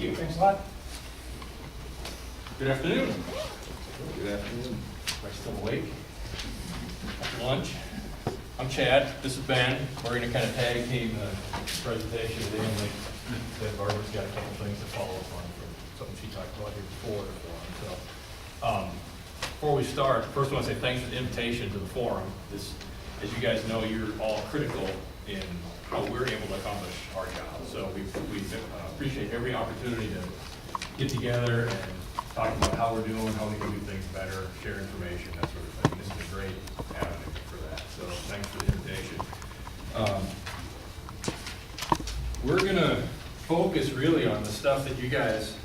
Thanks a lot. Good afternoon. Good afternoon. Am I still awake? After lunch. I'm Chad. This is Ben. We're going to kind of tag team the presentation today. And like Barbara's got a couple things to follow up on from something she talked about here before the forum. So, before we start, first I want to say thanks for the invitation to the forum. This, as you guys know, you're all critical in how we're able to accomplish our job. So we appreciate every opportunity to get together and talk about how we're doing, how we can do things better, share information, that sort of thing. This is a great avenue for that. So thanks for the invitation. We're gonna focus really on the stuff that you guys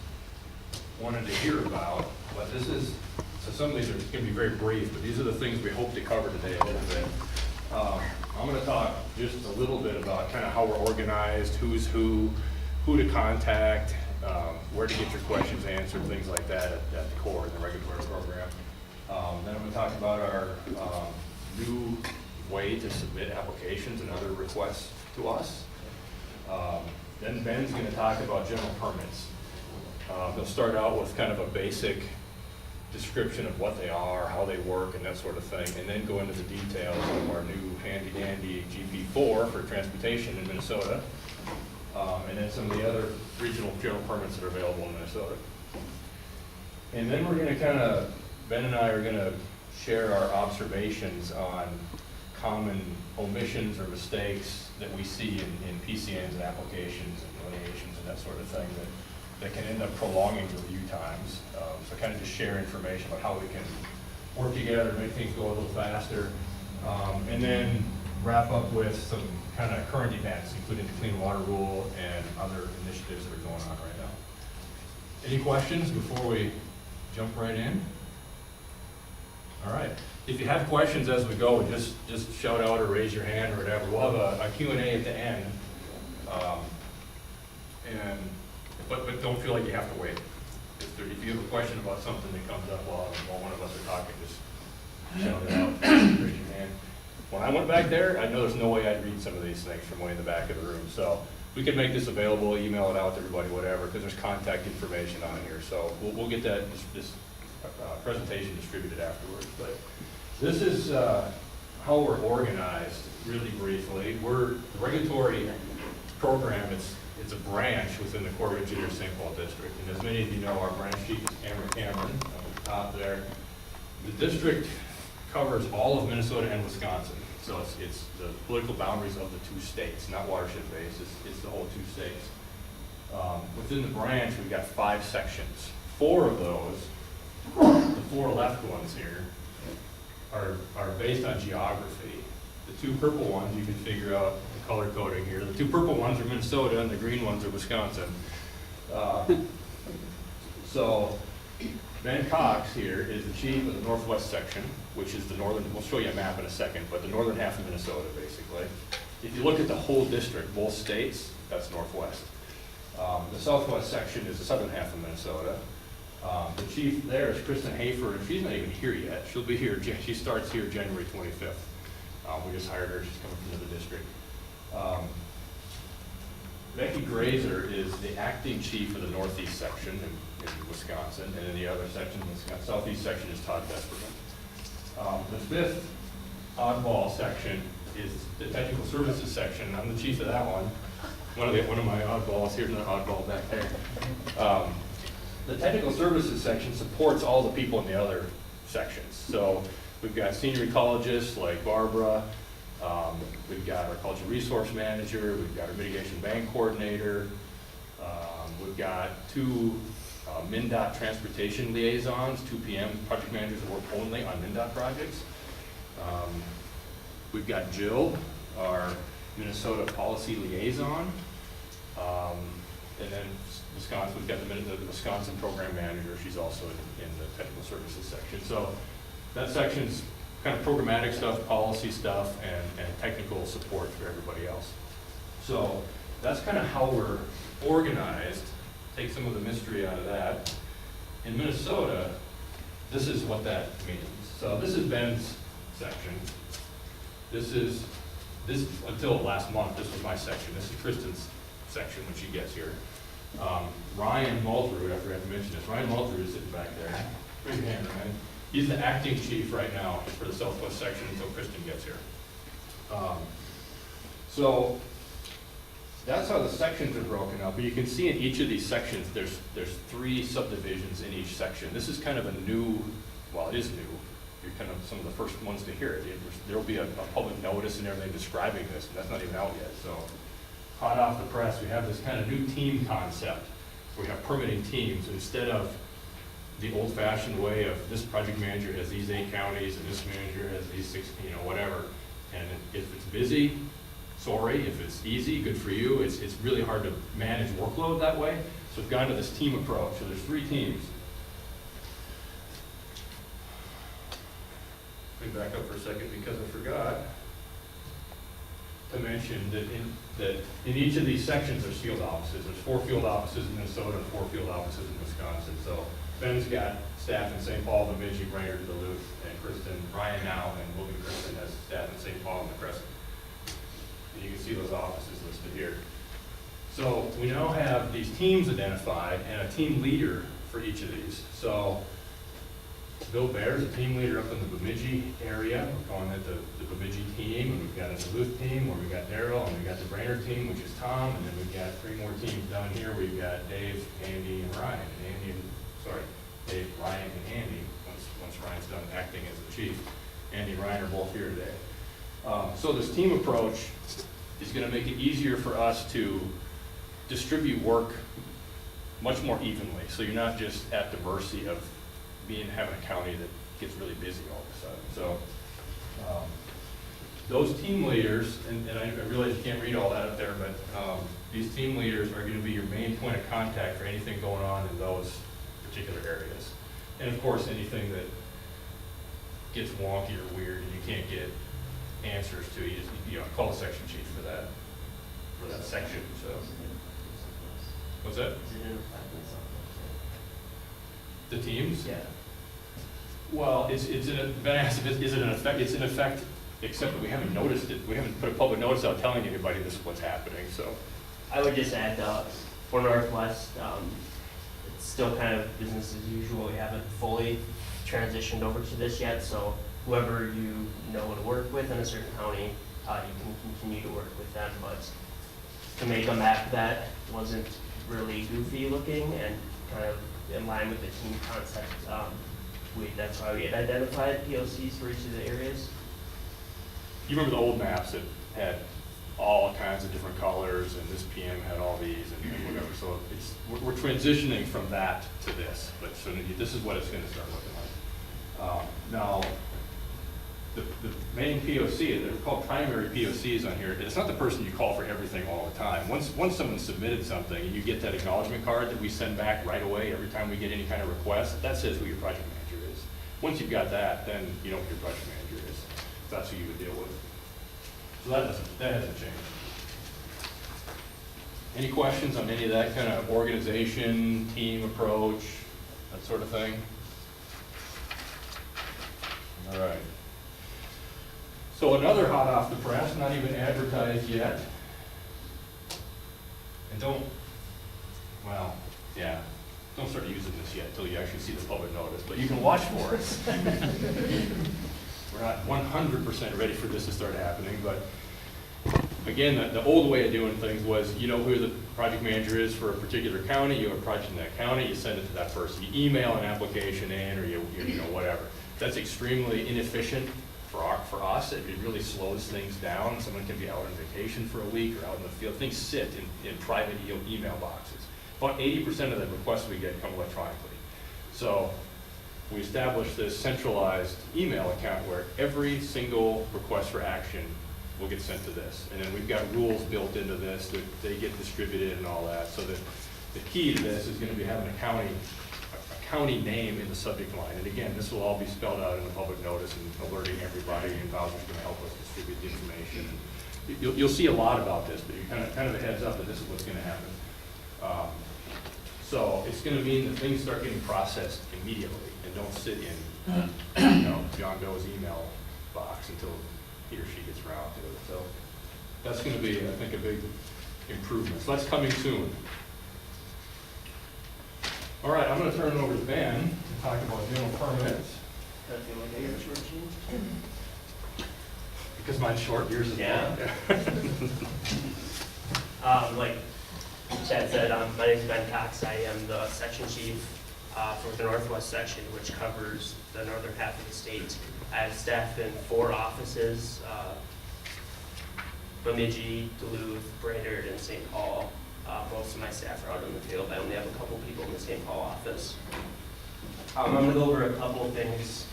wanted to hear about, but this is, so some of these are gonna be very brief, but these are the things we hope to cover today a little bit. I'm going to talk just a little bit about kind of how we're organized, who's who to contact, where to get your questions answered, things like that at the core in the regulatory program. Then I'm going to talk about our new way to submit applications and other requests to us. Then Ben's going to talk about general permits. He'll start out with kind of a basic description of what they are, how they work, and that sort of thing, and then go into the details of our new handy-dandy GP4 for transportation in Minnesota, and then some of the other regional general permits that are available in Minnesota. And then we're going to kind of, Ben and I are going to share our observations on common omissions or mistakes that we see in PCNs and applications and delineations and that sort of thing that can end up prolonging review times. So kind of just share information about how we can work together, make things go a little faster, and then wrap up with some kind of current events, including the Clean Water Rule and other initiatives that are going on right now. Any questions before we jump right in? All right. If you have questions as we go, just shout out or raise your hand or whatever. We'll have a Q&A at the end. But don't feel like you have to wait. If you have a question about something that comes up while one of us are talking, just shout it out, raise your hand. When I went back there, I know there's no way I'd read some of these things from way in the back of the room. So we can make this available, email it out to everybody, whatever, because there's contact information on here. So we'll get that this presentation distributed afterwards. But this is how we're organized, really briefly. The regulatory program, it's a branch within the Corps of Engineers St. Paul District. And as many of you know, our branch chief is Cameron on the top there. The district covers all of Minnesota and Wisconsin. So it's the political boundaries of the two states, not watershed based, it's the whole two states. Within the branch, we've got 5 sections. 4 of those, the 4 left ones here, are based on geography. The 2 purple ones, you can figure out the color coding here. The 2 purple ones are Minnesota and the green ones are Wisconsin. So Ben Cox here is the chief of the northwest section, which is the northern, we'll show you a map in a second, but the northern half of Minnesota, basically. If you look at the whole district, both states, that's northwest. The southwest section is the southern half of Minnesota. The chief there is Kristen Hafer, and she's not even here yet. She'll be here, she starts here January 25th. We just hired her, she's coming from the district. Becky Grazer is the acting chief of the northeast section in Wisconsin, and in the other section, the southeast section is Todd Vesperman. The 5th oddball section is the technical services section. I'm the chief of that one. One of my oddballs, here's another oddball back there. The technical services section supports all the people in the other sections. So we've got senior ecologists like Barbara, we've got our culture resource manager, we've got our mitigation bank coordinator, we've got 2 MnDOT transportation liaisons, 2 PM project managers that work only on MnDOT projects. We've got Jill, our Minnesota policy liaison, and then Wisconsin, we've got the Wisconsin program manager. She's also in the technical services section. So that section's kind of programmatic stuff, policy stuff, and technical support for everybody else. So that's kind of how we're organized. Take some of the mystery out of that. In Minnesota, this is what that means. So this is Ben's section. This until last month, this was my section. This is Kristen's section when she gets here. Ryan Mulderud, I forgot to mention this, Ryan Mulderud is sitting back there. Raise your hand, Ryan. He's the acting chief right now for the Southwest section until Kristen gets here. So that's how the sections are broken up. But you can see in each of these sections, there's 3 subdivisions in each section. This is kind of a new, well, it is new. You're kind of some of the first ones to hear it. There'll be a public notice and everything describing this, and that's not even out yet. So hot off the press, we have this kind of new team concept. We have permitting teams instead of the old-fashioned way of this project manager has these 8 counties and this manager has these 6, whatever. And if it's busy, sorry. If it's easy, good for you. It's really hard to manage workload that way. So we've gone to this team approach. So there's 3 teams. Let me back up for a second because I forgot to mention that in each of these sections there's field offices. There's 4 field offices in Minnesota and 4 field offices in Wisconsin. So Ben's got staff in St. Paul, Bemidji, Brainerd, Duluth, and Kristen, Ryan now, and will be Kristen has staff in St. Paul and the Crescent. And you can see those offices listed here. So we now have these teams identified and a team leader for each of these. So Bill Bear's a team leader up in the Bemidji area. We're calling it the Bemidji team, and we've got a Duluth team where we've got Daryl, and we've got the Brainerd team, which is Tom, and then we've got 3 more teams down here. We've got Dave, Andy, and Ryan. Dave, Ryan, and Andy, once Ryan's done acting as the chief. Andy and Ryan are both here today. So this team approach is going to make it easier for us to distribute work much more evenly. So you're not just at the mercy of having a county that gets really busy all of a sudden. So those team leaders, and I realize you can't read all that up there, but these team leaders are going to be your main point of contact for anything going on in those particular areas. And of course, anything that gets wonky or weird and you can't get answers to, you just call the section chief for that section. So what's that? The teams? Yeah. Well, is it in effect? It's in effect, except that we haven't noticed it. We haven't put a public notice out telling anybody this is what's happening. So I would just add for Northwest, it's still kind of business as usual. We haven't fully transitioned over to this yet, so whoever you know to work with in a certain county, you can continue to work with them. But to make a map that wasn't really goofy looking and kind of in line with the team concept, that's why we had identified POCs for each of the areas. you remember the old maps that had all kinds of different colors, and this PM had all these and whatever. So we're transitioning from that to this. But so this is what it's going to start looking like. Now, the main POC, they're called primary POCs on here. It's not the person you call for everything all the time. Once someone submitted something and you get that acknowledgement card that we send back right away every time we get any kind of request, that says who your project manager is. Once you've got that, then you know who your project manager is. That's who you would deal with. So that hasn't changed. Any questions on any of that kind of organization, team approach, that sort of thing? All right. So another hot off the press, not even advertised yet. And don't start using this yet until you actually see the public notice, but you can watch for it. We're not 100% ready for this to start happening, but again, the old way of doing things was, you know who the project manager is for a particular county, you have a project in that county, you send it to that person. You email an application in, or you know, whatever. That's extremely inefficient for us. It really slows things down. Someone can be out on vacation for a week or out in the field. Things sit in private email boxes. About 80% of the requests we get come electronically. So we established this centralized email account where every single request for action will get sent to this. And then we've got rules built into this that they get distributed and all that. So that the key to this is going to be having a county name in the subject line. And again, this will all be spelled out in the public notice and alerting everybody, and Bowser's going to help us distribute the information. And you'll see a lot about this, but you kind of a heads up that this is what's going to happen. So it's going to mean that things start getting processed immediately and don't sit in John Doe's email box until he or she gets around to it. So that's going to be, I think, a big improvement. So that's coming soon. All right, I'm gonna turn it over to Ben to talk about general permits, I feel like I got shortchanged. because mine's short, yours is Yeah. long. Like Chad said, my name is Ben Cox. I am the section chief for the Northwest section, which covers the northern half of the state. I have staff in 4 offices, Bemidji, Duluth, Brainerd, and St. Paul. Most of my staff are out in the field. I only have a couple people in the St. Paul office. I'm going to go over a couple of things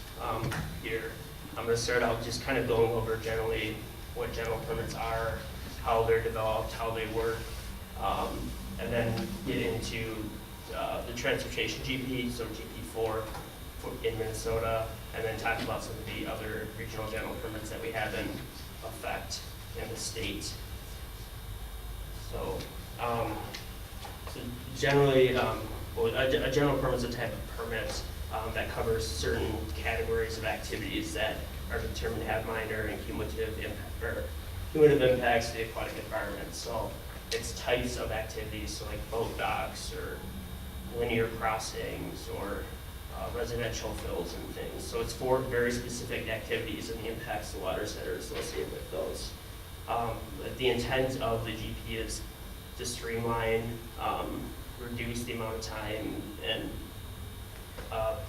here. I'm going to start out just kind of going over generally what general permits are, how they're developed, how they work, and then get into the transportation GP, so GP4 in Minnesota, and then talk about some of the other regional general permits that we have in effect in the state. So, so generally, a general permit is a type of permit that covers certain categories of activities that are determined to have minor and cumulative impacts to the aquatic environment. So it's types of activities, so like boat docks or linear crossings or residential fills and things. So it's for very specific activities and the impacts to waters that are associated with those. The intent of the GP is to streamline, reduce the amount of time and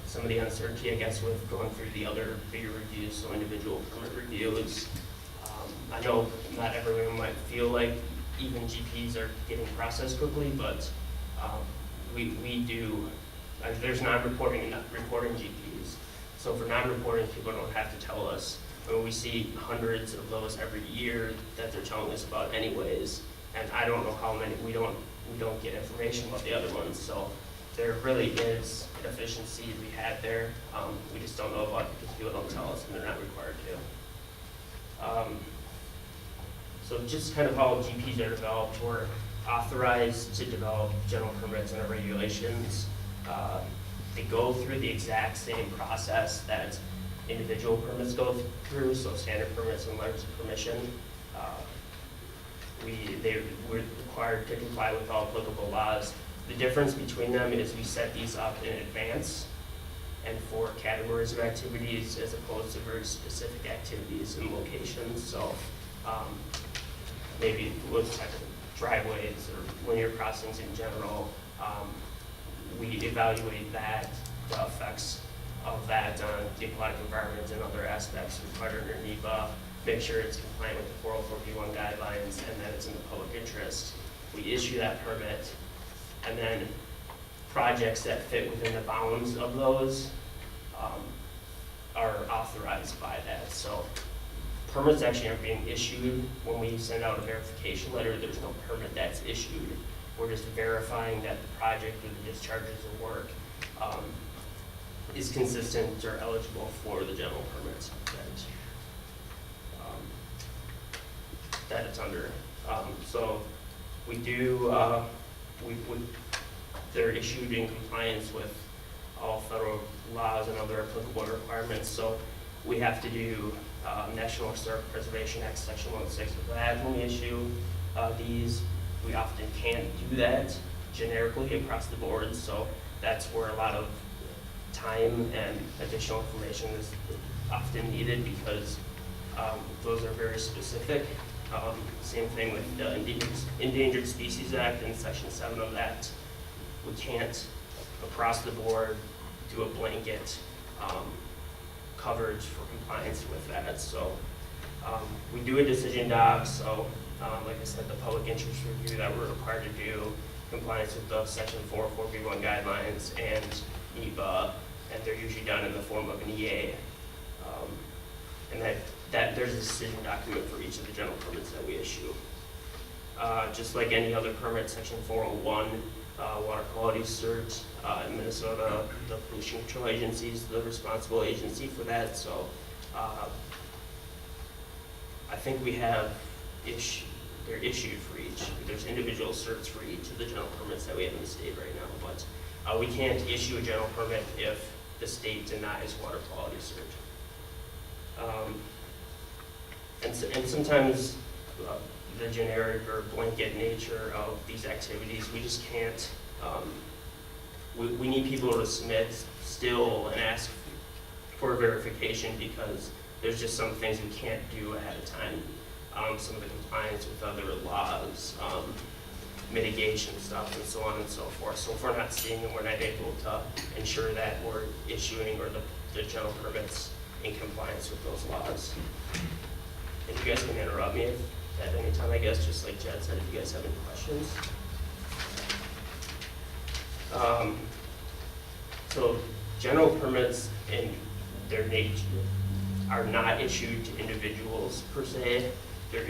some of the uncertainty, I guess, with going through the other bigger reviews, so individual permit reviews. I know not everyone might feel like even GPs are getting processed quickly, but we do. There's non-reporting and reporting GPs. So for non-reporting, people don't have to tell us. We see hundreds of those every year that they're telling us about anyways. And I don't know how many, we don't get information about the other ones. So there really is an efficiency to be had there. We just don't know about it because people don't tell us and they're not required to. So just kind of how GPs are developed, we're authorized to develop general permits and regulations. They go through the exact same process that individual permits go through, so standard permits and letters of permission. We're required to comply with all applicable laws. The difference between them is we set these up in advance and for categories of activities as opposed to very specific activities and locations. So maybe with type of driveways or linear crossings in general, we evaluate that, the effects of that on the aquatic environment and other aspects required under NEPA, make sure it's compliant with the 404B1 guidelines and that it's in the public interest. We issue that permit, and then projects that fit within the bounds of those are authorized by that. So permits actually aren't being issued when we send out a verification letter. There's no permit that's issued. We're just verifying that the project or the discharges of work is consistent or eligible for the general permits that it's under. So we do, they're issued in compliance with all federal laws and other applicable requirements. So we have to do National Historic Preservation Act Section 106 of that when we issue these. We often can't do that generically across the board, so that's where a lot of time and additional information is often needed because those are very specific. Same thing with the Endangered Species Act and Section 7 of that. We can't, across the board, do a blanket coverage for compliance with that. So we do a decision doc, so like I said, the public interest review that we're required to do, compliance with the Section 404B1 guidelines and NEPA, and they're usually done in the form of an EA. And that there's a decision document for each of the general permits that we issue. Just like any other permit, Section 401, water quality cert in Minnesota, the Pollution Control Agency is the responsible agency for that. So I think we have they're issued for each. There's individual certs for each of the general permits that we have in the state right now, but we can't issue a general permit if the state denies water quality cert. And sometimes the generic or blanket nature of these activities, we just can't we need people to submit still and ask for verification because there's just some things we can't do ahead of time. Some of the compliance with other laws, mitigation stuff, and so on and so forth. So if we're not seeing them, we're not able to ensure that we're issuing or the general permits in compliance with those laws. And you guys can interrupt me at any time, I guess, just like Jed said, if you guys have any questions. So general permits in their nature are not issued to individuals per se. They're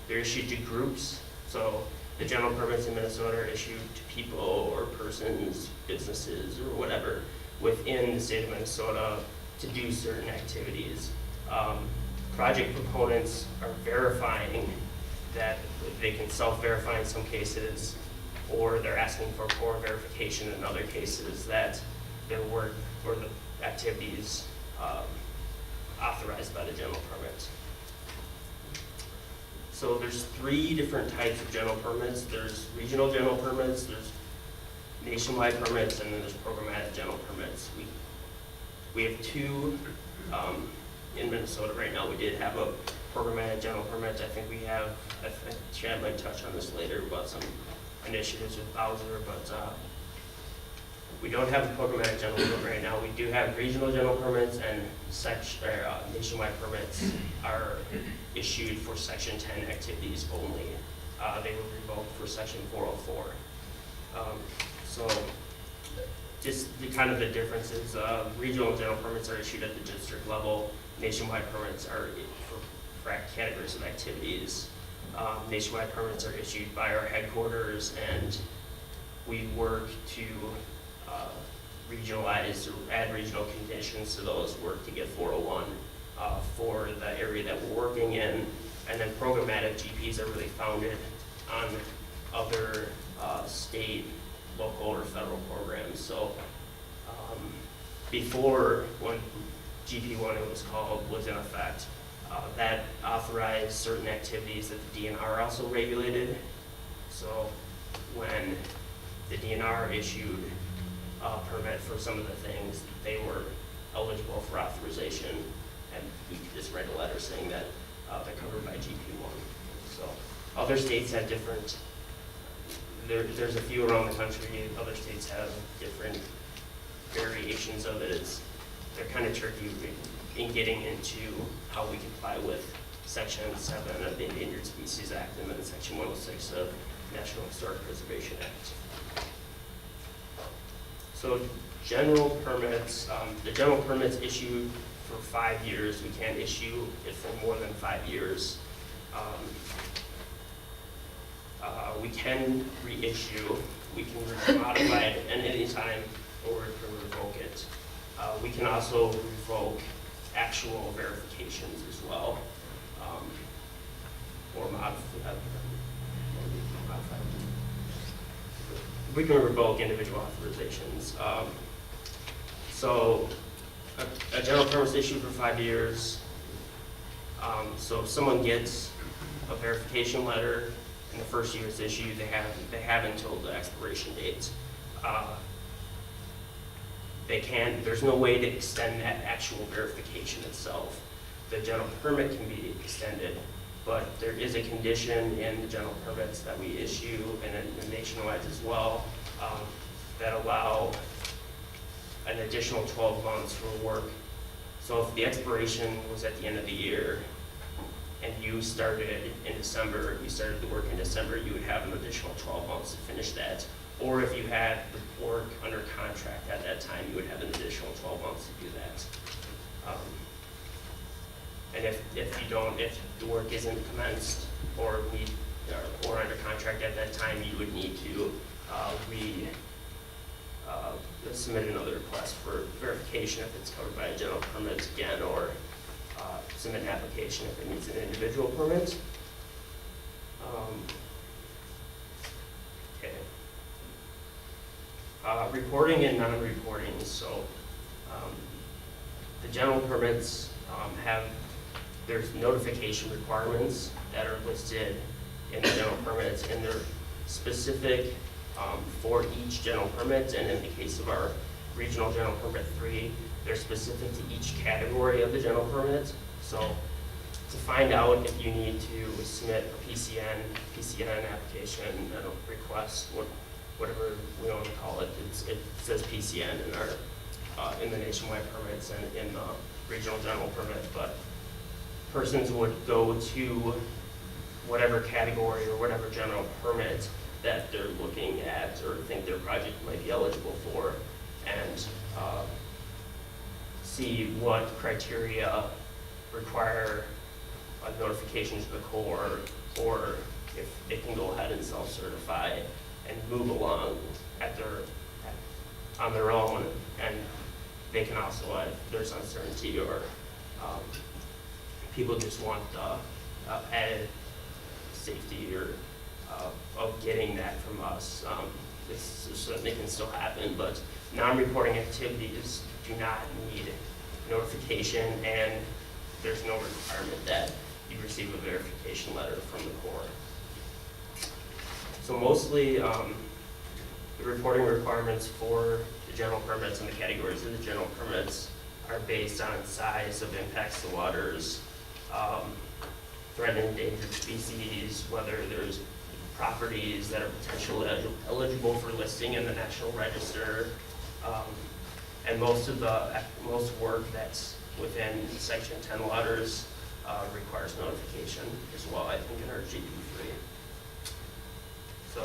issued to groups. So the general permits in Minnesota are issued to people or persons, businesses, or whatever within the state of Minnesota to do certain activities. Project proponents are verifying that they can self-verify in some cases, or they're asking for more verification in other cases that their work or the activities authorized by the general permit. So there's 3 different types of general permits. There's regional general permits, there's nationwide permits, and then there's programmatic general permits. We have 2 in Minnesota right now. We did have a programmatic general permit. I think Chad might touch on this later about some initiatives with Bowser, but we don't have a programmatic general permit right now. We do have regional general permits, and nationwide permits are issued for Section 10 activities only. They were revoked for Section 404. So just the differences, regional general permits are issued at the district level. Nationwide permits are for categories of activities. Nationwide permits are issued by our headquarters, and we work to regionalize or add regional conditions to those, work to get 401 for the area that we're working in. And then programmatic GPs are really founded on other state, local, or federal programs. So before, when GP1 it was called, was in effect, that authorized certain activities that the DNR also regulated. So when the DNR issued a permit for some of the things, they were eligible for authorization, and we could just write a letter saying that they're covered by GP1. So other states have different, there's a few around the country, other states have different variations of it. They're kind of tricky in getting into how we comply with Section 7 of the Endangered Species Act and then Section 106 of National Historic Preservation Act. So general permits, the general permit's issued for 5 years. We can't issue it for more than 5 years. We can reissue, we can modify it at any time, or we can revoke it. We can also revoke actual verifications as well, or modify. We can revoke individual authorizations. So a general permit is issued for 5 years. So if someone gets a verification letter and the first year is issued, they have until the expiration date. There's no way to extend that actual verification itself. The general permit can be extended, but there is a condition in the general permits that we issue and in nationwide as well that allow an additional 12 months for work. So if the expiration was at the end of the year and you started in December, you started the work in December, you would have an additional 12 months to finish that. Or if you had the work under contract at that time, you would have an additional 12 months to do that. And if the work isn't commenced or under contract at that time, you would need to submit another request for verification if it's covered by a general permit again, or submit an application if it needs an individual permit. Okay. Reporting and non-reporting. So the general permits there's notification requirements that are listed in the general permits, and they're specific for each general permit, and in the case of our regional general permit 3, they're specific to each category of the general permit. So to find out if you need to submit a PCN application, request, whatever we want to call it, it says PCN in our in the nationwide permits and in the regional general permit, but persons would go to whatever category or whatever general permit that they're looking at or think their project might be eligible for, and see what criteria require a notification to the Corps, or if it can go ahead and self-certify and move along on their own, and they can also, if there's uncertainty or people just want added safety or of getting that from us. This certainly can still happen, but non-reporting activities do not need notification, and there's no requirement that you receive a verification letter from the Corps. So mostly the reporting requirements for the general permits and the categories of the general permits are based on size of impacts to waters, threatened and endangered species, whether there's properties that are potentially eligible for listing in the National Register, and most work that's within Section 10 waters requires notification as well, I think, in our GP3. So,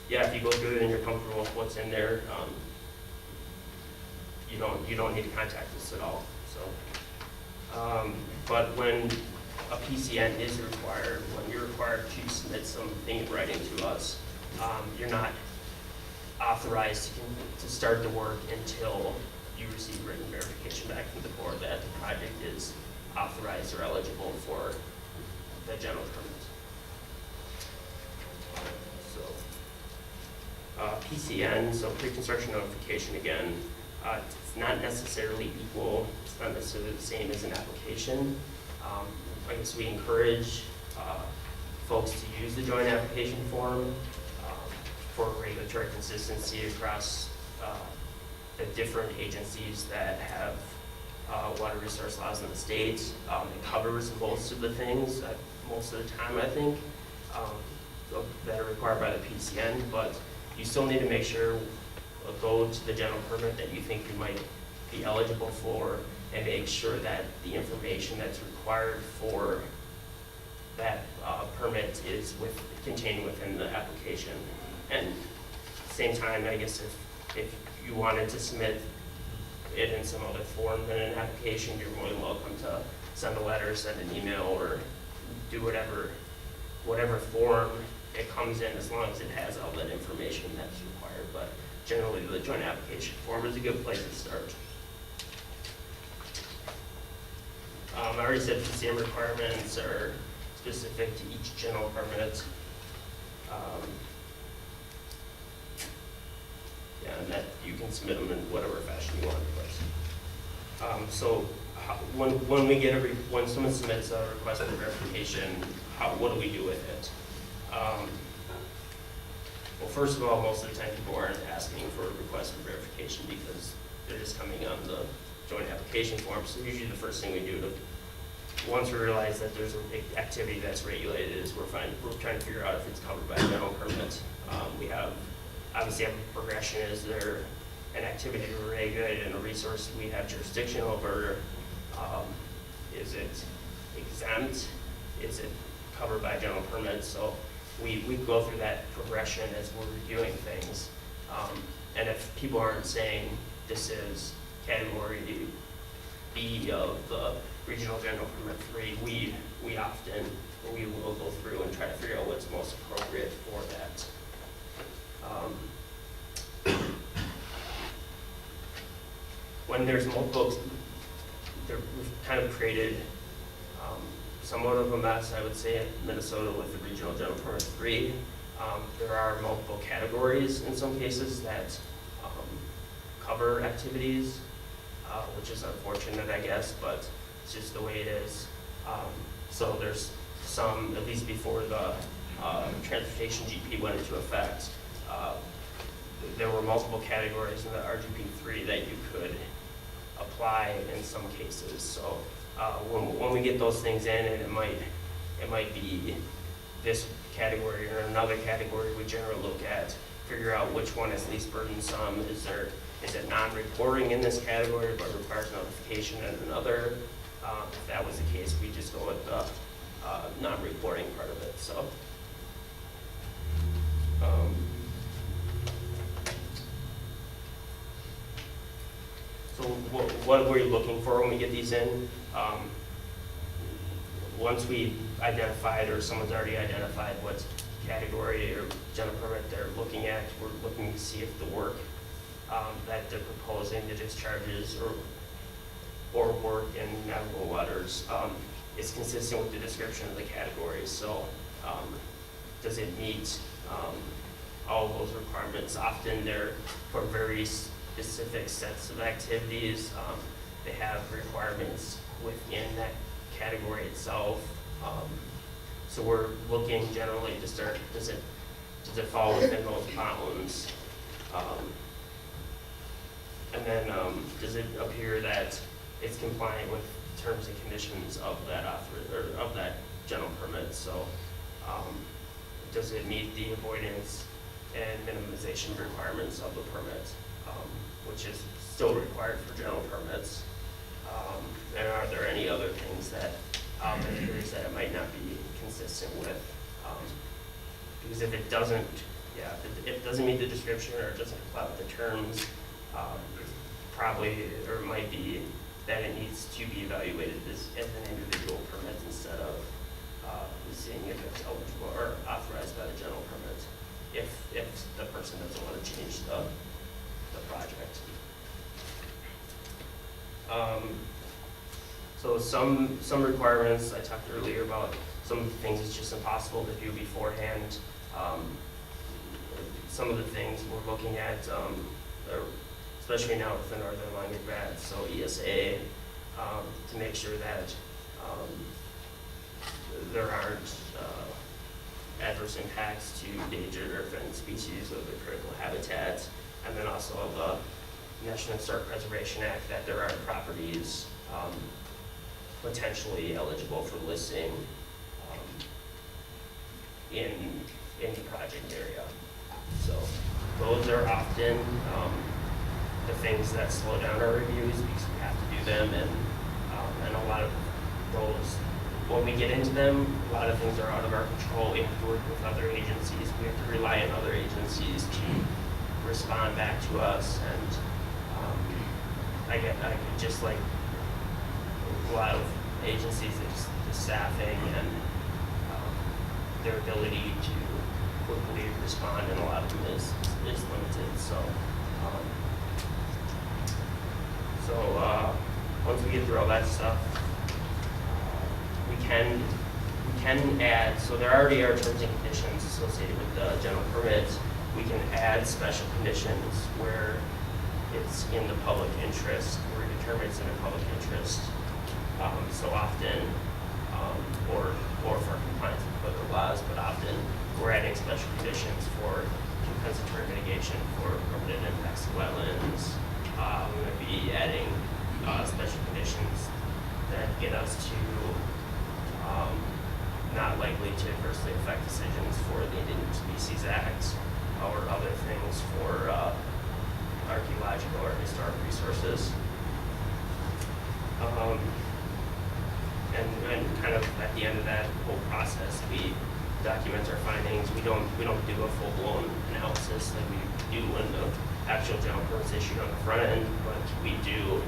yeah, if you go through it and you're comfortable with what's in there, you don't need to contact us at all. So, but when a PCN is required, when you're required to submit something in writing to us, you're not authorized to start the work until you receive written verification back from the Corps that the project is authorized or eligible for the general permit. So, PCN, so pre-construction notification again, it's not necessarily equal, it's not necessarily the same as an application. I guess we encourage folks to use the joint application form for regulatory consistency across the different agencies that have water resource laws in the state. It covers most of the things, most of the time, I think, that are required by the PCN, but you still need to make sure, go to the general permit that you think you might be eligible for, and make sure that the information that's required for that permit is contained within the application. And at the same time, I guess if you wanted to submit it in some other form than an application, you're more than welcome to send a letter, send an email, or do whatever form it comes in, as long as it has all that information that's required. But generally, the joint application form is a good place to start. I already said PCM requirements are specific to each general permit. Yeah, and that you can submit them in whatever fashion you want. But, so when someone submits a request for verification, what do we do with it? Well, first of all, most of the time people aren't asking for a request for verification because they're just coming on the joint application form. So usually the first thing we do once we realize that there's an activity that's regulated is we're trying to figure out if it's covered by a general permit. We obviously have a progression. Is there an activity we're regulated and a resource we have jurisdiction over? Is it exempt? Is it covered by a general permit? So we go through that progression as we're reviewing things. And if people aren't saying this is category B of the regional general permit 3, we will go through and try to figure out what's most appropriate for that. When there's multiple, we've kind of created somewhat of a mess, I would say, in Minnesota with the regional general permit 3. There are multiple categories in some cases that cover activities, which is unfortunate, I guess, but it's just the way it is. So there's some, at least before the transportation GP went into effect, there were multiple categories in the RGP3 that you could apply in some cases. So when we get those things in, and it might be this category or another category, we generally look at, figure out which one is least burdensome. Is it non-reporting in this category but requires notification in another? If that was the case, we just go with the non-reporting part of it. So. So what were you looking for when we get these in? Once we identified, or someone's already identified what category or general permit they're looking at, we're looking to see if the work that they're proposing, the discharges or work in navigable waters, is consistent with the description of the categories. So does it meet all of those requirements? Often they're for very specific sets of activities. They have requirements within that category itself. So we're looking generally to start, does it fall within those bounds? And then does it appear that it's compliant with terms and conditions of that general permit? So does it meet the avoidance and minimization requirements of the permit, which is still required for general permits? And are there any other things that appears that it might not be consistent with? Because if it doesn't, if it doesn't meet the description or it doesn't comply with the terms, probably, or it might be that it needs to be evaluated as an individual permit instead of seeing if it's eligible or authorized by the general permit, if the person doesn't want to change the project. So some requirements, I talked earlier about some things it's just impossible to do beforehand. Some of the things we're looking at, especially now with the northern language bat, so ESA, to make sure that there aren't adverse impacts to endangered or threatened species of the critical habitats, and then also the National Historic Preservation Act, that there are properties potentially eligible for listing in the project area. So those are often the things that slow down our reviews because we have to do them, and a lot of those, when we get into them, a lot of things are out of our control. We have to work with other agencies. We have to rely on other agencies to respond back to us, and I get just like a lot of agencies, it's the staffing and their ability to quickly respond, and a lot of them is limited. So once we get through all that stuff, we can add, so there already are terms and conditions associated with the general permit. We can add special conditions where it's in the public interest, where it determines in the public interest. So often, or for compliance with other laws, but often we're adding special conditions for compensatory mitigation for permanent impacts to wetlands. We're going to be adding special conditions that get us to not likely to adversely affect decisions for the Endangered Species Act or other things for archaeological or historic resources. And kind of at the end of that whole process, we document our findings. We don't do a full-blown analysis like we do when the actual general permit is issued on the front end, but we do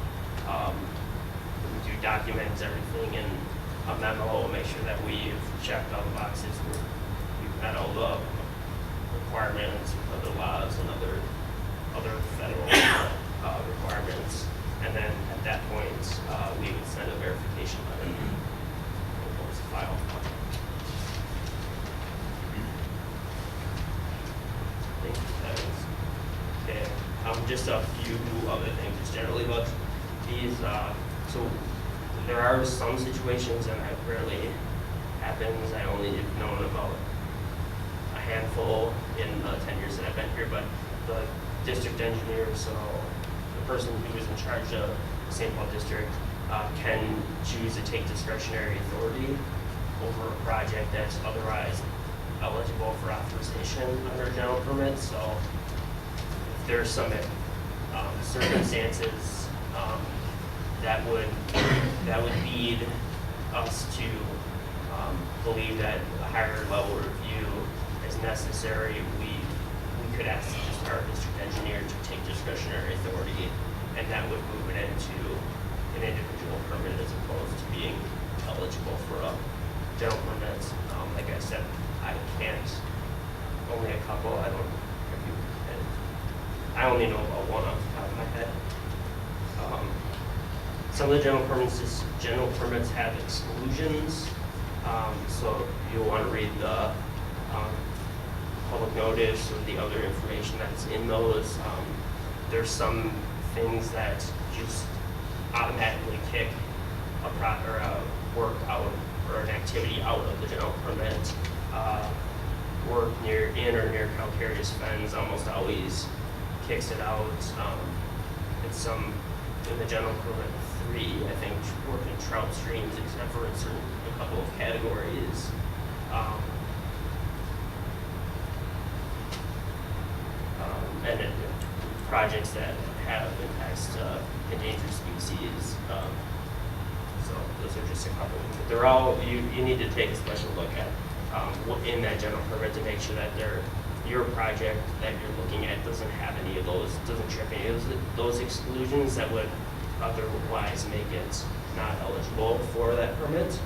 document everything in a memo, make sure that we've checked all the boxes, we've met all the requirements with other laws and other federal requirements, and then at that point we would send a verification letter and close the file. I think that is okay. Just a few other things, just generally about these. So there are some situations, and it rarely happens. I only have known about handful in 10 years that I've been here, but the district engineer, so the person who is in charge of St. Paul District can choose to take discretionary authority over a project that's otherwise eligible for authorization under a general permit. So if there's some circumstances that would lead us to believe that a higher level review is necessary, we could ask just our district engineer to take discretionary authority, and that would move it into an individual permit as opposed to being eligible for a general permit. Like I said, I can't, only a couple, I only know about one off the top of my head. Some of the general permits have exclusions, so you'll want to read the public notice or the other information that's in those. There's some things that just automatically kick a work out or an activity out of the general permit. Work in or near calcareous fens almost always kicks it out. It's in the general permit 3, I think, work in trout streams, except for in a couple of categories. And then projects that have impacts to endangered species. So those are just a couple. But they're all, you need to take a special look at in that general permit to make sure that your project that you're looking at doesn't have any of those, doesn't trip any of those exclusions that would otherwise make it not eligible for that permit.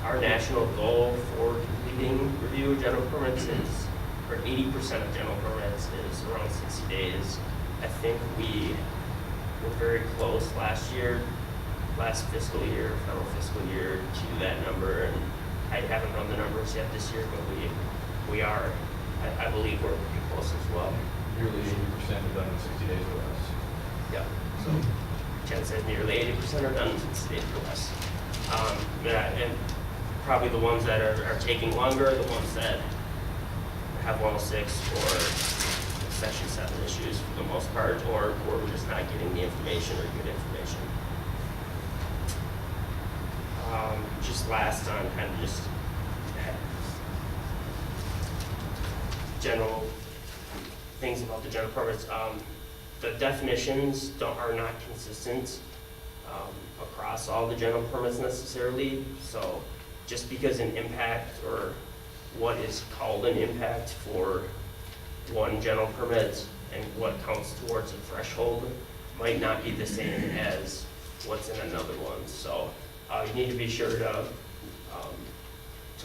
Our national goal for completing review of general permits is, or 80% of general permits is around 60 days. I think we were very close last fiscal year, federal fiscal year, to that number, and I haven't run the numbers yet this year, but we are, I believe we're pretty close as well. Nearly 80% are done in 60 days or less. Yeah, so Jen said nearly 80% are done in 60 days or less. And probably the ones that are taking longer are the ones that have 106 or Section 7 issues for the most part, or we're just not getting the information or good information. Just last on kind of just general things about the general permits. The definitions are not consistent across all the general permits necessarily. So just because an impact or what is called an impact for one general permit and what counts towards a threshold might not be the same as what's in another one. So you need to be sure to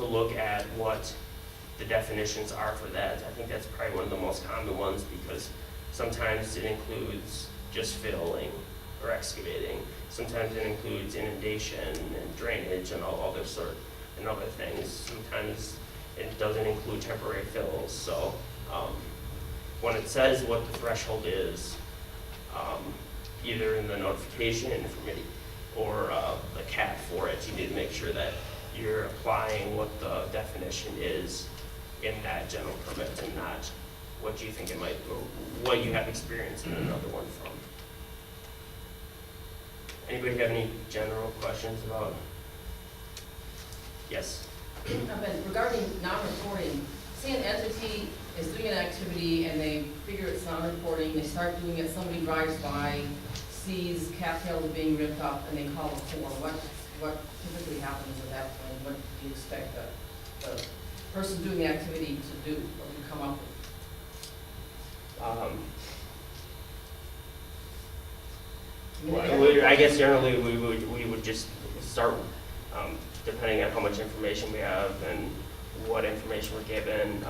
look at what the definitions are for that. I think that's probably one of the most common ones because sometimes it includes just filling or excavating. Sometimes it includes inundation and drainage and all other and other things. Sometimes it doesn't include temporary fills. So when it says what the threshold is, either in the notification or the CAT for it, you need to make sure that you're applying what the definition is in that general permit and not what you think it might, or what you have experience in another one from. Anybody have any general questions about? Yes. Ben, regarding non-reporting, say an entity is doing an activity and they figure it's non-reporting, they start doing it, somebody drives by, sees cattails being ripped up, and they call it for. What typically happens at that point? What do you expect the person doing the activity to do, or to come up with? I guess generally we would just start, depending on how much information we have and what information we're given,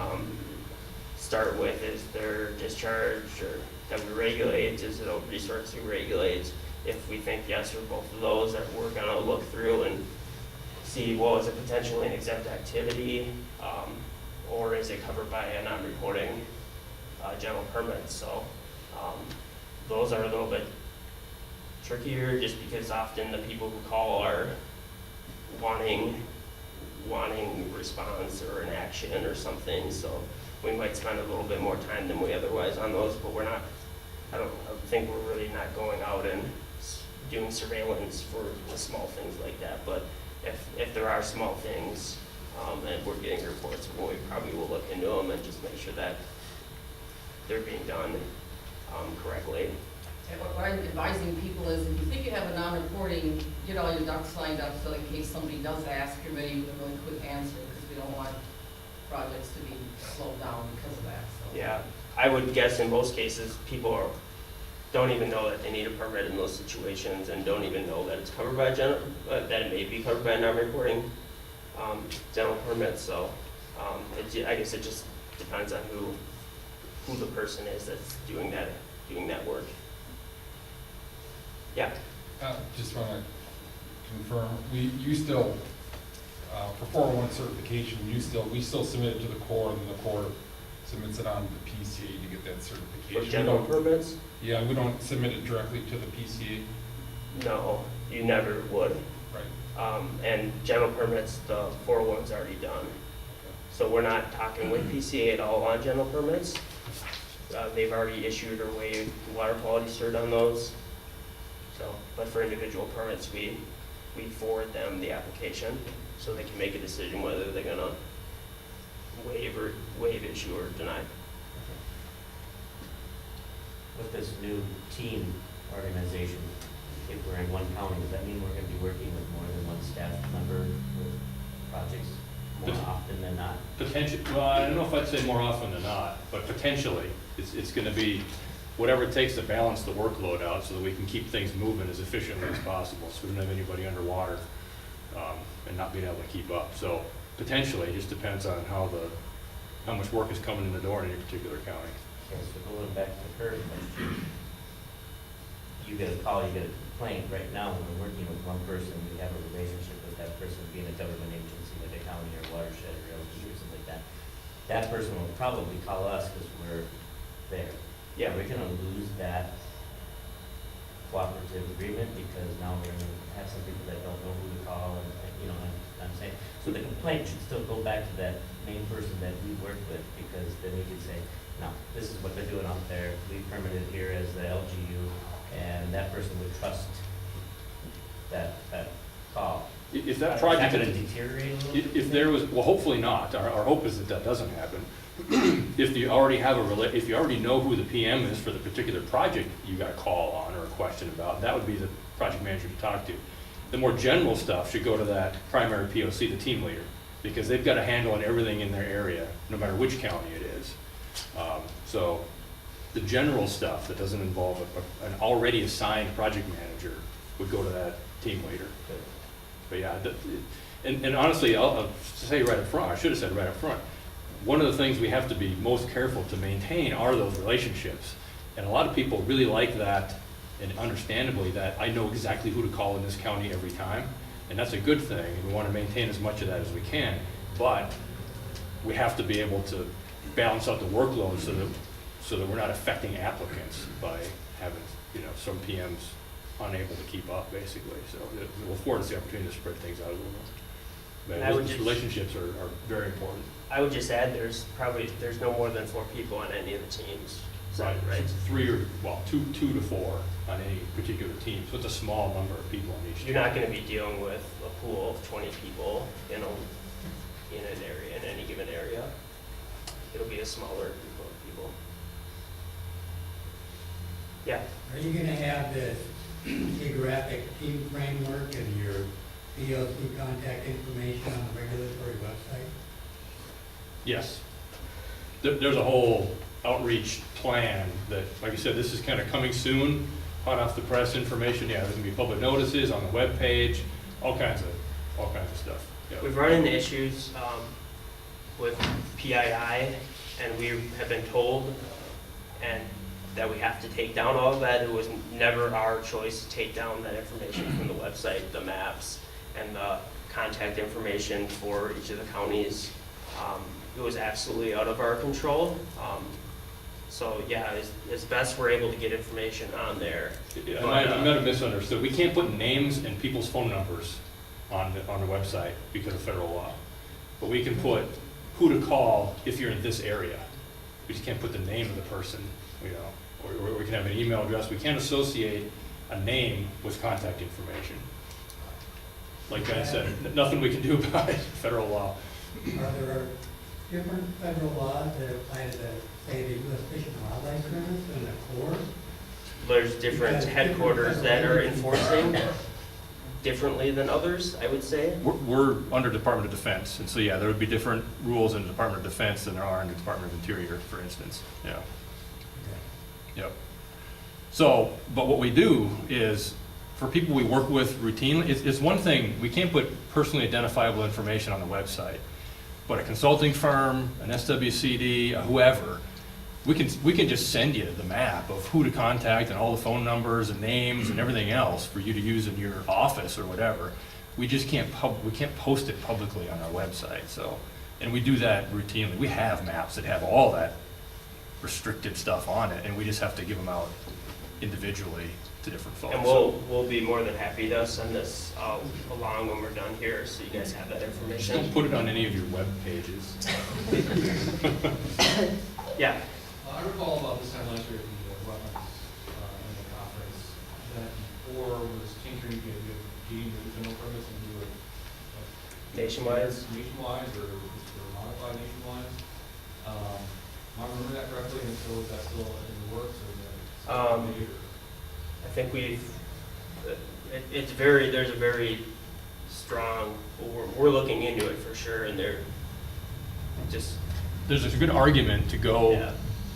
start with, is there discharge or that we regulate, is it a resource we regulate? If we think yes for both of those, that we're gonna look through and see, well, is it potentially an exempt activity, or is it covered by a non-reporting general permit? So those are a little bit trickier just because often the people who call are wanting wanting response or an action or something, so we might spend a little bit more time than we otherwise on those, but I don't think we're really not going out and doing surveillance for the small things like that, but if there are small things, and we're getting reports, we probably will look into them and just make sure that they're being done correctly. And what I'm advising people is, if you think you have a non-reporting, get all your ducks lined up, so in case somebody does ask, you're ready with a really quick answer, because we don't want projects to be slowed down because of that, so. Yeah, I would guess in most cases, people don't even know that they need a permit in those situations and don't even know that it's covered by that it may be covered by a non-reporting general permit, so I guess it just depends on who the person is that's doing that work. Yeah. Just want to confirm, you still, for 401 certification, we still submit it to the Corps, and then the Corps submits it on to the PCA to get that certification. For general permits? Yeah, we don't submit it directly to the PCA. No, you never would. Right. And general permits, the 401's already done. So we're not talking with PCA at all on general permits. They've already issued or waived water quality cert on those. So, but for individual permits, we forward them the application so they can make a decision whether they're gonna waive issue or deny. With this new team organization, if we're in one county, does that mean we're gonna be working with more than one staff member with projects more often than not? Potentially, well, I don't know if I'd say more often than not, but potentially, it's gonna be whatever it takes to balance the workload out so that we can keep things moving as efficiently as possible, so we don't have anybody underwater, and not being able to keep up. So potentially, it just depends on how much work is coming in the door in any particular county. Okay, so going back to her question, you get a call, you get a complaint. Right now, when we're working with one person, we have a relationship with that person being a government agency, like a county or watershed or LG or something like that. That person will probably call us because we're there. Yeah. Are we gonna lose that cooperative agreement because now we're gonna have some people that don't know who to call and you know what I'm saying? So the complaint should still go back to that main person that we work with, because then we can say, no, this is what they're doing out there. We permitted here as the LGU, and that person would trust that call. If that Is project, that gonna deteriorate a little bit? if there was, well, hopefully not. Our hope is that doesn't happen. If you already have if you already know who the PM is for the particular project you got a call on or a question about, that would be the project manager to talk to. The more general stuff should go to that primary POC, the team leader, because they've got a handle on everything in their area, no matter which county it is. So the general stuff that doesn't involve an already assigned project manager would go to that team leader. But yeah, and honestly, I'll say right up front, I should have said right up front, one of the things we have to be most careful to maintain are those relationships. And a lot of people really like that, and understandably that I know exactly who to call in this county every time. And that's a good thing, and we want to maintain as much of that as we can. But we have to be able to balance out the workload so that we're not affecting applicants by having, some PMs unable to keep up, basically. So it will afford us the opportunity to spread things out a little more. I would But just- relationships are very important. I would just add, there's no more than 4 people on any of the teams. Right. It's 3 or, well, 2 to 4 on any particular team. So it's a small number of people on each team. You're not gonna be dealing with a pool of 20 people, in an area, in any given area. It'll be a smaller group of people. Yeah. Are you gonna have this geographic team framework and your POC contact information on the regulatory website? Yes. There's a whole outreach plan that, like I said, this is kind of coming soon, hot off the press information. Yeah, there's gonna be public notices on the webpage, all kinds of stuff. Yeah. We've run into issues with PII, and we have been told that we have to take down all of that. It was never our choice to take down that information from the website, the maps, and the contact information for each of the counties. It was absolutely out of our control. So yeah, it's best we're able to get information on there. Yeah, But, I might have misunderstood. We can't put names and people's phone numbers on the website because of federal law. but we can put who to call if you're in this area. We just can't put the name of the person, you know, or we can have an email address. We can't associate a name with contact information. Like I said, nothing we can do about it, federal law. Are there different federal laws that apply to the, say, the U.S. Fish and Wildlife Service and the Corps? There's different Because headquarters different that are federal enforcing differently than others, I would say. We're under Department of Defense, and so yeah, there would be different rules in the Department of Defense than there are in the Department of Interior, for instance. Yeah. Okay. Yep. So, but what we do is, for people we work with routinely, it's one thing, we can't put personally identifiable information on the website, but a consulting firm, an SWCD, whoever, we can just send you the map of who to contact and all the phone numbers and names and everything else for you to use in your office or whatever. We just can't post it publicly on our website. So, and we do that routinely. We have maps that have all that restricted stuff on it, and we just have to give them out individually to different folks. And we'll be more than happy to send this along when we're done here, so you guys have that Just information. don't put it on any of your web pages. Yeah. I recall about this time last year at the weapons in the conference, that before was tinkering, you know, getting the general permits and do it Nationwide. nationwide, or was it modified nationwide? Am I remember that correctly, and so is that still in the works, or is that later? I think there's a very strong, we're looking into it for sure, and they're just, There's a good argument to go yeah.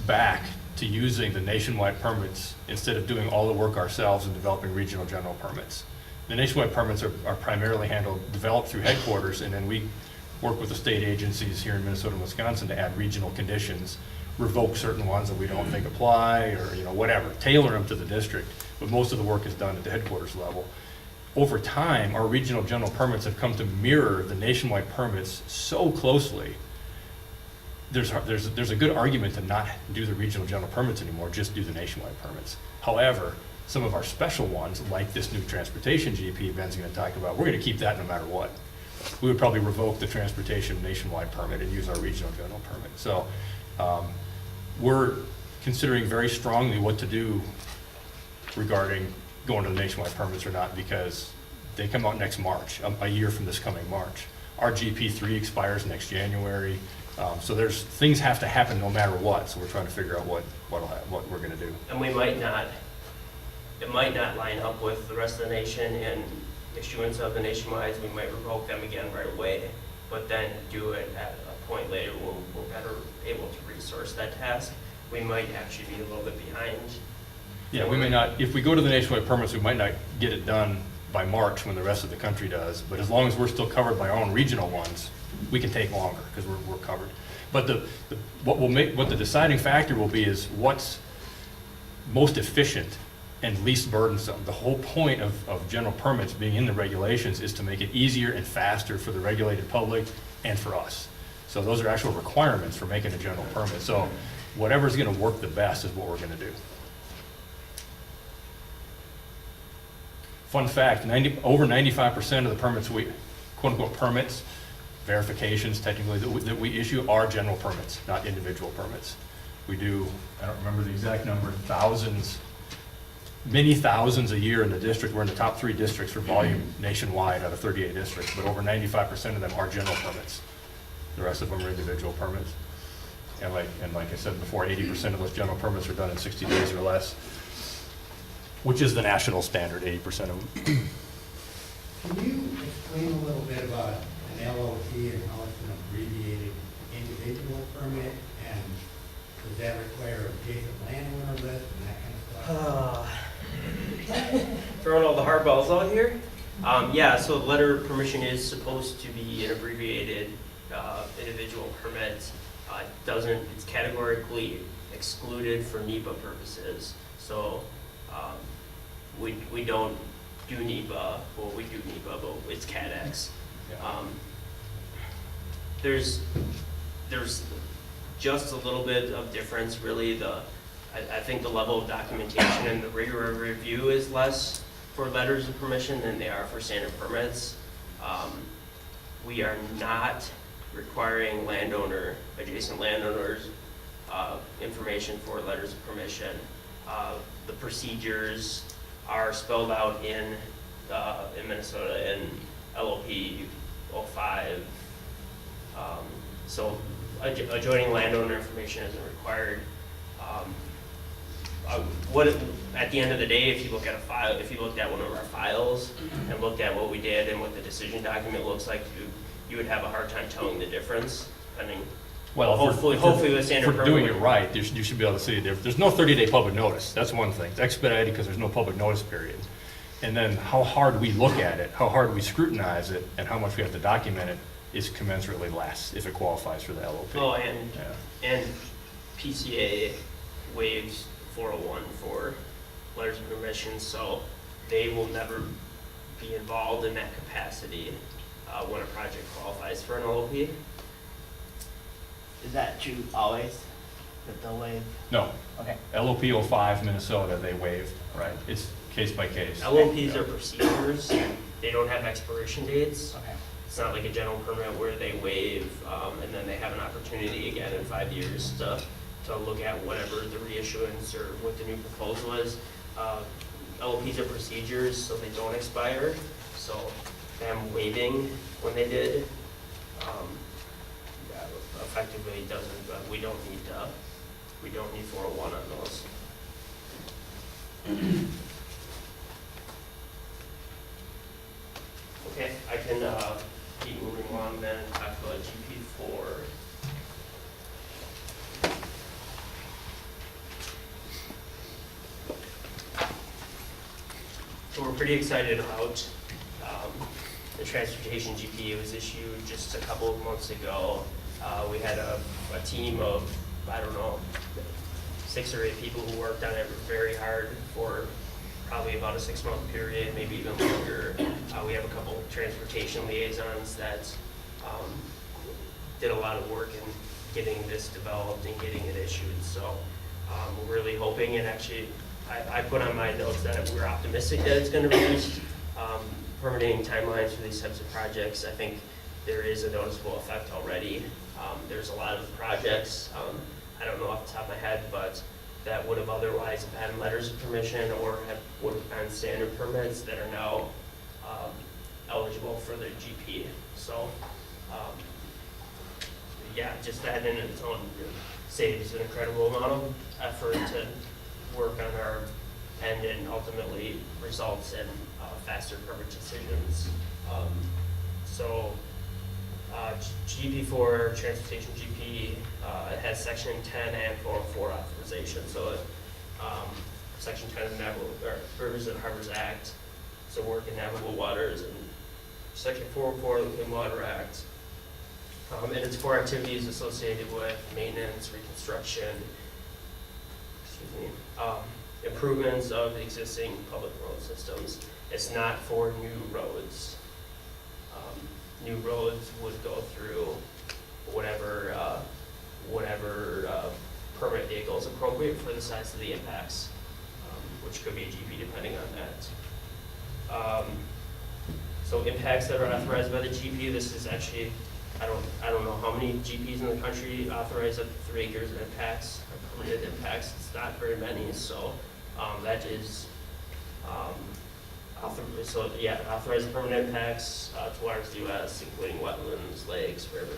back to using the nationwide permits instead of doing all the work ourselves and developing regional general permits. The nationwide permits are primarily developed through headquarters, and then we work with the state agencies here in Minnesota and Wisconsin to add regional conditions, revoke certain ones that we don't think apply, or whatever, tailor them to the district. But most of the work is done at the headquarters level. Over time, our regional general permits have come to mirror the nationwide permits so closely. There's a good argument to not do the regional general permits anymore, just do the nationwide permits. However, some of our special ones, like this new transportation GP Ben's going to talk about, we're going to keep that no matter what. We would probably revoke the transportation nationwide permit and use our regional general permit. So we're considering very strongly what to do regarding going to the nationwide permits or not, because they come out next March, a year from this coming March. Our GP3 expires next January. So there's things have to happen no matter what. So we're trying to figure out what we're going to do. And it might not line up with the rest of the nation and issuance of the nationwides. We might revoke them again right away, but then do it at a point later when we're better able to resource that task. We might actually be a little bit behind. Yeah, we may not, if we go to the nationwide permits, we might not get it done by March when the rest of the country does. But as long as we're still covered by our own regional ones, we can take longer because we're covered. But what the deciding factor will be is what's most efficient and least burdensome. The whole point of general permits being in the regulations is to make it easier and faster for the regulated public and for us. So those are actual requirements for making a general permit. So whatever's going to work the best is what we're going to do. Fun fact, over 95% of the permits quote-unquote permits, verifications technically that we issue are general permits, not individual permits. We do, I don't remember the exact number, many thousands a year in the district. We're in the top 3 districts for volume nationwide out of 38 districts, but over 95% of them are general permits. The rest of them are individual permits. And like I said before, 80% of those general permits are done in 60 days or less, which is the national standard, 80% of them. Can you explain a little bit about an LOT and how it's an abbreviated individual permit, and does that require a Jacob landowner list and that kind of stuff? Throwing all the hardballs out here. Yeah, so the letter of permission is supposed to be an abbreviated individual permit. It's categorically excluded for NEPA purposes. So we don't do NEPA, well, we do NEPA, but it's CADX. There's just a little bit of difference, really. I think the level of documentation and the rigor of review is less for letters of permission than they are for standard permits. We are not requiring adjacent landowners, information for letters of permission. The procedures are spelled out in Minnesota in LOP 05. So adjoining landowner information isn't required. At the end of the day, if you look at a file, if you looked at one of our files and looked at what we did and what the decision document looks like, you would have a hard time telling the difference. Well, hopefully with standard for doing permit- it right, you should be able to see the difference. There's no 30-day public notice. That's one thing. It's expedited because there's no public notice period. And then how hard we look at it, how hard we scrutinize it, and how much we have to document it is commensurately less if it qualifies for the LOP. Oh, Yeah. and PCA waives 401 for letters of permission, so they will never be involved in that capacity when a project qualifies for an LOP. Is that true always, that they'll waive? No, Okay. LOP 05 Minnesota, they waive, right? It's case by case. LOPs are procedures, they don't have expiration dates. Okay. It's not like a general permit where they waive, and then they have an opportunity again in 5 years to look at whatever the reissuance or what the new proposal is. LOPs are procedures, so they don't expire, so them waiving when they did, yeah, effectively doesn't, we don't need 401 on those. Okay, I can keep moving along then and talk about GP4. So we're pretty excited about the transportation GP. It was issued just a couple of months ago. We had a team of, I don't know, 6 or 8 people who worked on it very hard for probably about a 6-month period, maybe even longer. We have a couple transportation liaisons that did a lot of work in getting this developed and getting it issued. So we're really hoping, and actually I put on my notes that we're optimistic that it's going to reduce permitting timelines for these types of projects. I think there is a noticeable effect already. There's a lot of projects, I don't know off the top of my head, but that would have otherwise been letters of permission or would have been standard permits that are now eligible for the GP. So, yeah, just that in its own saves an incredible amount of effort to work on our end and ultimately results in faster permit decisions. GP4, Transportation GP, it has Section 10 and 404 authorization. So Section 10 of the Rivers and Harbors Act, so work in navigable waters, and Section 404 of the Clean Water Act. And its 4 activities associated with maintenance, reconstruction, improvements of existing public road systems. It's not for new roads. New roads would go through whatever permit vehicle is appropriate for the size of the impacts, which could be a GP depending on that. So impacts that are authorized by the GP, this is actually, I don't know how many GPs in the country authorize up to 3 acres of impacts, or permitted impacts. It's not very many, so that is authorized permanent impacts to waters U.S., including wetlands, lakes, river,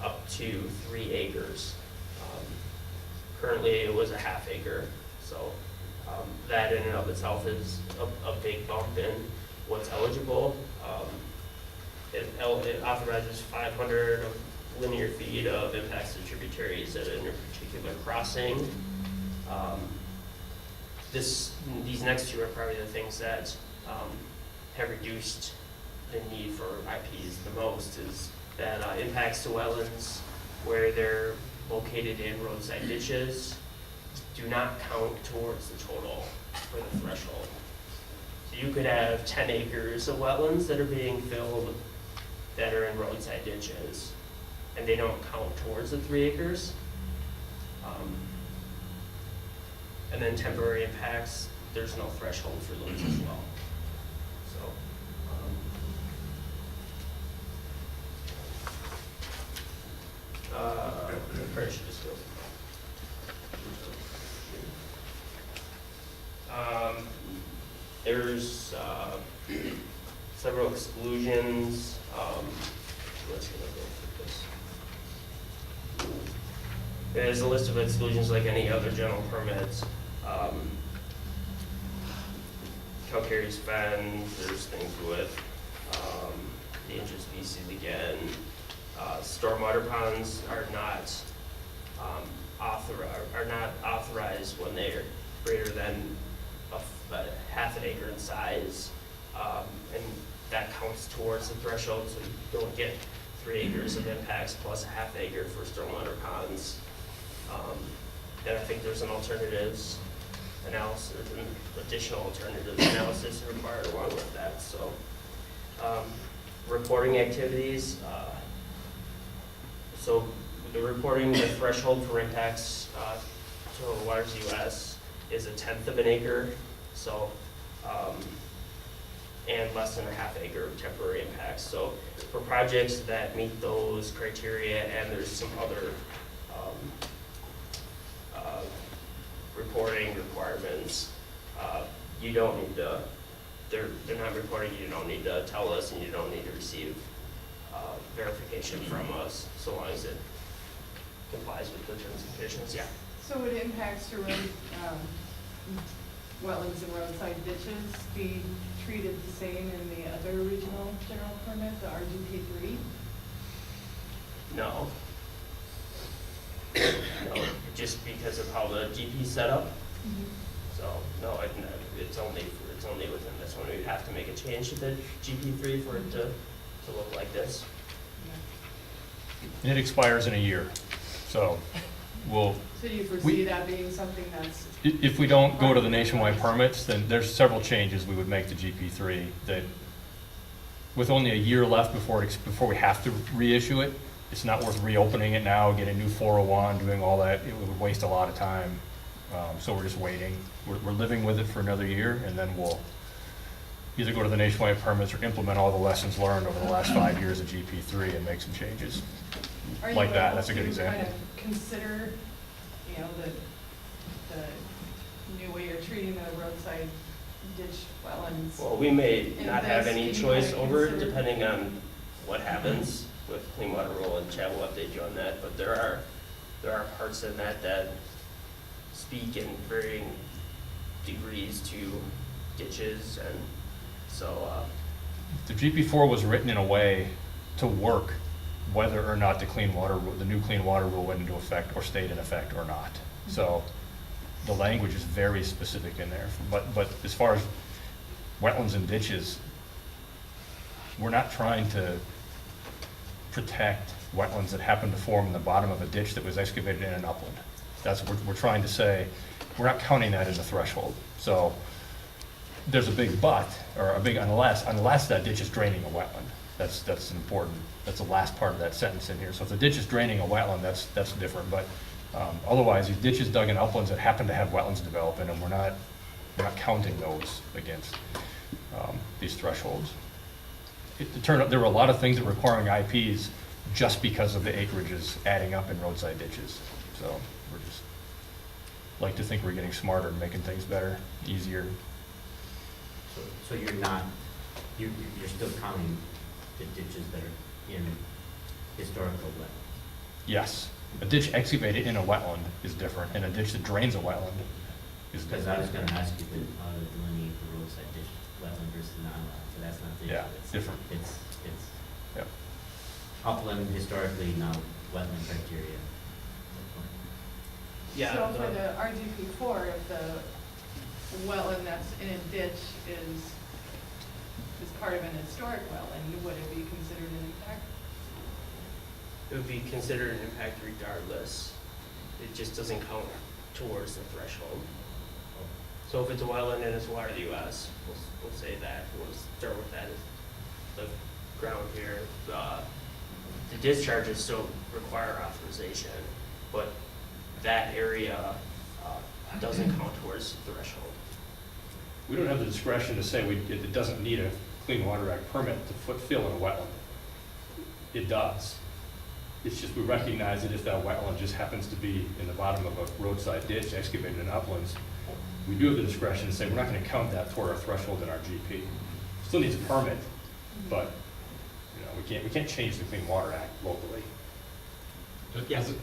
up to 3 acres. Currently, it was a half acre, so that in and of itself is a big bump in what's eligible. It authorizes 500 linear feet of impacts to tributaries at a particular crossing. These next 2 are probably the things that have reduced the need for IPs the most, is that impacts to wetlands where they're located in roadside ditches do not count towards the total for the threshold. So you could have 10 acres of wetlands that are being filled that are in roadside ditches, and they don't count towards the 3 acres. And then temporary impacts, there's no threshold for those as well. So, There's several exclusions. Let's go through this. There's a list of exclusions like any other general permits. Calcareous fen, there's things with dangerous species again. Stormwater ponds are not authorized when they're greater than a half an acre in size, and that counts towards the threshold, so you don't get 3 acres of impacts plus a half acre for stormwater ponds. And I think there's an alternatives analysis, an additional alternatives analysis required along with that. So, reporting activities. So the reporting, the threshold for impacts to Waters US is 1/10 of an acre. So, and less than a half acre of temporary impacts. So for projects that meet those criteria, and there's some other reporting requirements, you don't need to, they're not reporting, you don't need to tell us, and you don't need to receive verification from us, so long as it complies with the terms and conditions. Yeah. So would impacts to road, wetlands and roadside ditches be treated the same in the other regional general permit, the RGP 3? No. No, just because of how the GP is set up. So, no, it's only within this one. We'd have to make a change to the GP3 for it to look like this. And it expires in a year, so we'll, So do you foresee that being something that's, if we don't go to the nationwide permits, then there's several changes we would make to GP3 that, with only a year left before we have to reissue it, it's not worth reopening it now, getting a new 401, doing all that. It would waste a lot of time. So we're just waiting. We're living with it for another year, and then we'll either go to the nationwide permits or implement all the lessons learned over the last 5 years of GP3 and make some changes. are you Like that, able that's a good to example. kind of consider, you know, the new way you're treating the roadside ditch wetlands? Well, we may not have Invest any in choice what over it, consider- depending on what happens with Clean Water Rule, and Chad will update you on that. But there are parts in that speak in varying degrees to ditches, and so The GP4 was written in a way to work whether or not the new clean water rule went into effect or stayed in effect or not. So the language is very specific in there. But as far as wetlands and ditches, we're not trying to protect wetlands that happen to form in the bottom of a ditch that was excavated in an upland. That's what we're trying to say. We're not counting that in the threshold. So there's a big but, or a big unless that ditch is draining a wetland. That's important. That's the last part of that sentence in here. So if the ditch is draining a wetland, that's different. But otherwise, these ditches dug in uplands that happen to have wetlands develop in them, we're not counting those against these thresholds. It turned out there were a lot of things that were requiring IPs just because of the acreages adding up in roadside ditches. So we're just like to think we're getting smarter and making things better, easier. So you're not, you're still counting the ditches that are in historical wetlands? Yes, a ditch excavated in a wetland is different, and a ditch that drains a wetland is Because different. I was gonna ask you to delineate the roadside ditch, wetland versus non-wetland, so that's not the issue. Yeah, it's different. It's Yep. upland historically, now wetland criteria. yeah. So for the RGP 4, if the wetland that's in a ditch is part of an historic wetland, would it be considered an impact? It would be considered an impact regardless. It just doesn't count towards the threshold. So if it's a wetland and it's water the US, we'll say that. We'll start with that as the ground here. The discharges still require authorization, but that area doesn't count towards the threshold. We don't have the discretion to say it doesn't need a Clean Water Act permit to fill in a wetland. It does. It's just we recognize that if that wetland just happens to be in the bottom of a roadside ditch excavated in uplands, we do have the discretion to say, we're not gonna count that toward our threshold in our GP. Still needs a permit, but, you know, we can't change the Clean Water Act locally. As a-